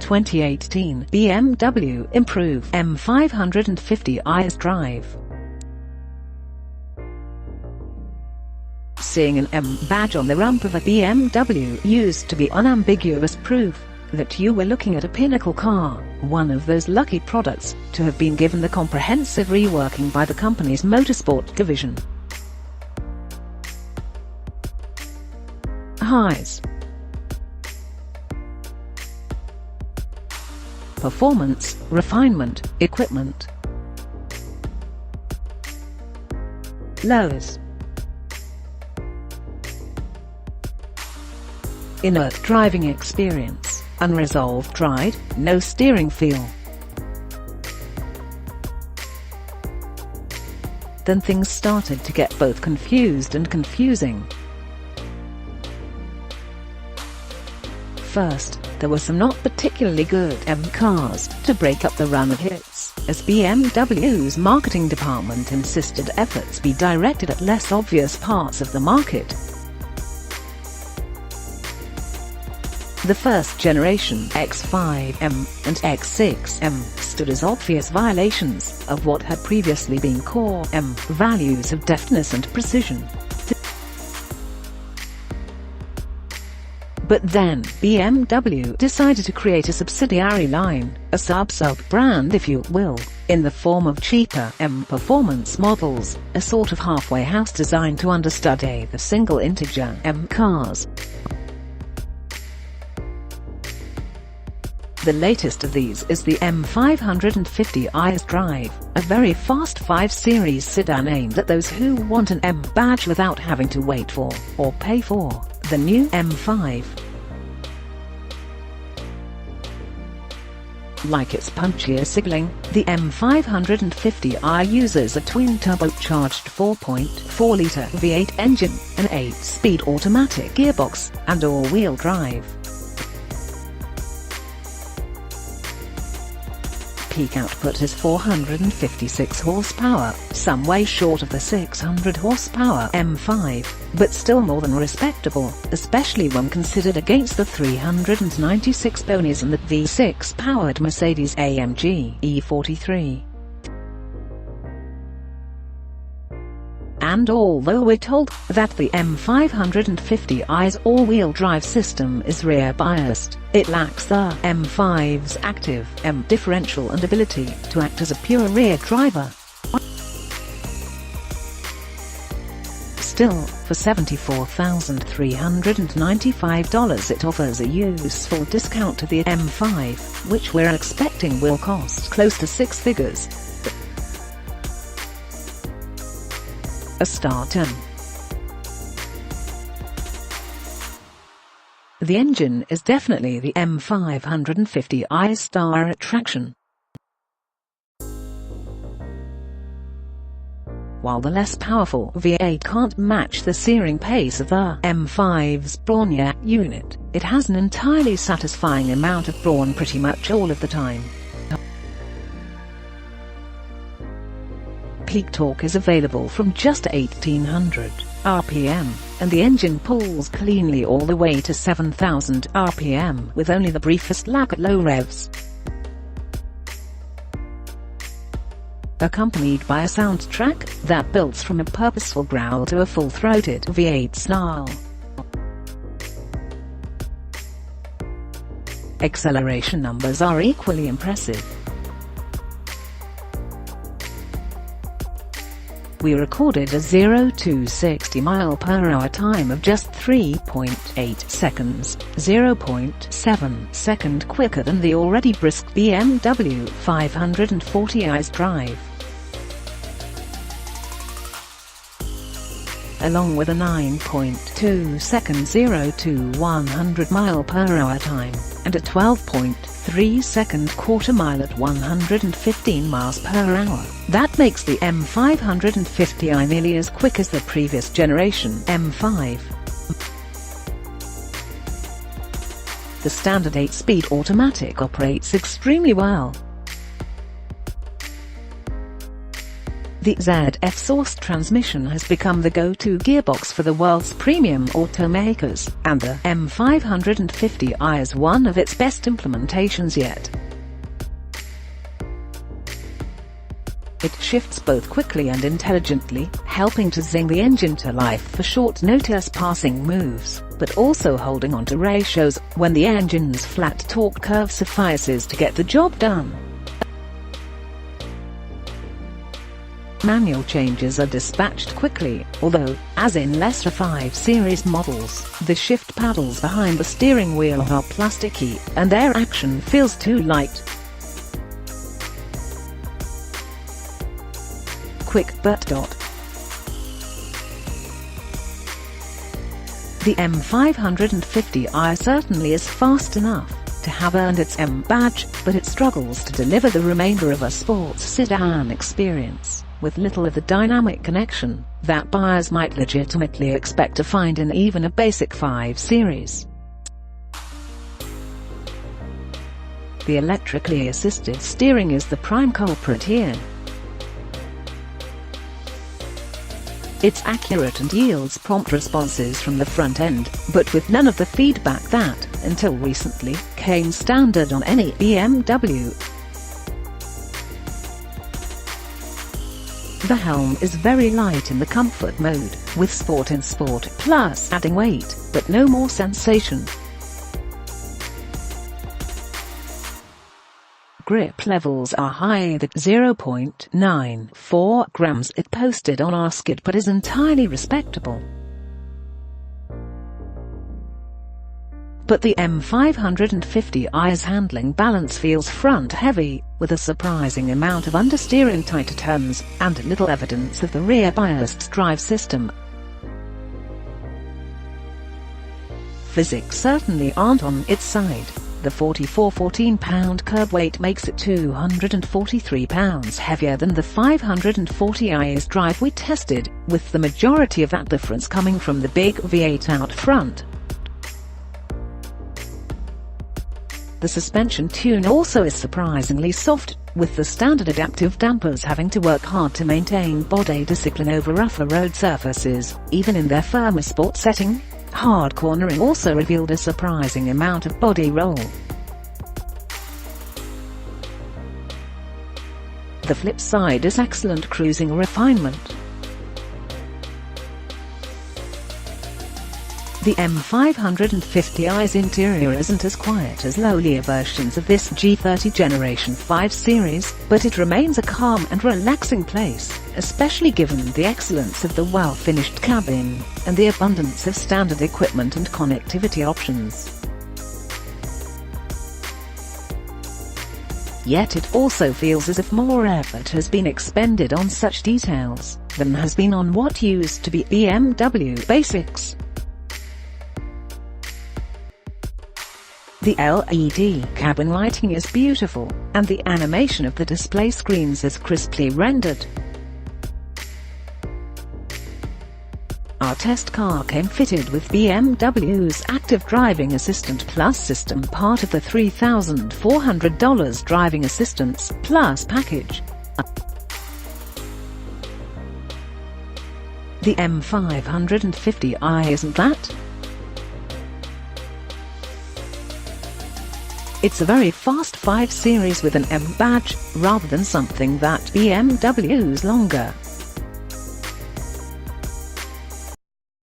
2018 BMW Improve M550i xDrive. Seeing an M badge on the rump of a BMW used to be unambiguous proof that you were looking at a pinnacle car, one of those lucky products to have been given the comprehensive reworking by the company's motorsport division. Highs. Performance, refinement, equipment. Lows. Inert driving experience, unresolved ride, no steering feel. Then things started to get both confused and confusing. First, there were some not particularly good M cars to break up the run of hits, as BMW's marketing department insisted efforts be directed at less obvious parts of the market. The first generation X5M and X6M stood as obvious violations of what had previously been core M values of deftness and precision. But then, BMW decided to create a subsidiary line, a sub-brand if you will, in the form of cheaper M performance models, a sort of halfway house designed to understudy the single integer M cars. The latest of these is the M550i xDrive, a very fast 5 Series sedan aimed at those who want an M badge without having to wait for, or pay for, the new M5. Like its punchier signaling, the M550i uses a twin-turbocharged 4.4-litre V8 engine, an 8-speed automatic gearbox, and all-wheel drive. Peak output is 456 horsepower, some way short of the 600 horsepower M5, but still more than respectable, especially when considered against the 396 ponies in the V6-powered Mercedes-AMG E43. And although we're told that the M550i's all-wheel drive system is rear-biased, it lacks the M5's active M differential and ability to act as a pure rear driver. Still, for $74,395 it offers a useful discount to the M5, which we're expecting will cost close to 6 figures. A start M. The engine is definitely the M550i's star attraction. While the less powerful V8 can't match the searing pace of the M5's brawn unit, it has an entirely satisfying amount of brawn pretty much all of the time. Peak torque is available from just 1800 RPM, and the engine pulls cleanly all the way to 7000 RPM with only the briefest lag at low revs. Accompanied by a soundtrack that builds from a purposeful growl to a full-throated V8 snarl. Acceleration numbers are equally impressive. We recorded a 0 to 60 mph time of just 3.8 seconds, 0.7 seconds quicker than the already brisk BMW 540i's drive. Along with a 9.2 second 0 to 100 mph time, and a 12.3 second quarter mile at 115 mph. That makes the M550i nearly as quick as the previous generation M5. The standard 8-speed automatic operates extremely well. The ZF Source transmission has become the go-to gearbox for the world's premium automakers, and the M550i is one of its best implementations yet. It shifts both quickly and intelligently, helping to zing the engine to life for short-notice passing moves, but also holding on to ratios when the engine's flat torque curve suffices to get the job done. Manual changes are dispatched quickly, although, as in lesser 5 Series models, the shift paddles behind the steering wheel are plasticky, and their action feels too light. Quick but The M550i certainly is fast enough to have earned its M badge, but it struggles to deliver the remainder of a sports sedan experience, with little of the dynamic connection that buyers might legitimately expect to find in even a basic 5 Series. The electrically assisted steering is the prime culprit here. It's accurate and yields prompt responses from the front end, but with none of the feedback that, until recently, came standard on any BMW. The helm is very light in the comfort mode, with Sport in Sport Plus adding weight, but no more sensation. Grip levels are high at 0.94 grams. It posted on our skid but is entirely respectable. But the M550i's handling balance feels front-heavy, with a surprising amount of understeer in tighter turns, and little evidence of the rear-biased drive system. Physics certainly aren't on its side. The 14-pound curb weight makes it 243 pounds heavier than the 540i's drive we tested, with the majority of that difference coming from the big V8 out front. The suspension tune also is surprisingly soft, with the standard adaptive dampers having to work hard to maintain body discipline over rougher road surfaces, even in their firmer sport setting. Hard cornering also revealed a surprising amount of body roll. The flip side is excellent cruising refinement. The M550i's interior isn't as quiet as lowlier versions of this G30 Generation 5 Series, but it remains a calm and relaxing place, especially given the excellence of the well-finished cabin, and the abundance of standard equipment and connectivity options. Yet it also feels as if more effort has been expended on such details than has been on what used to be BMW basics. The LED cabin lighting is beautiful, and the animation of the display screens is crisply rendered. Our test car came fitted with BMW's Active Driving Assistant Plus system, part of the $3,400 Driving Assistance Plus package. The M550i isn't that? It's a very fast 5 Series with an M badge, rather than something that BMW's longer,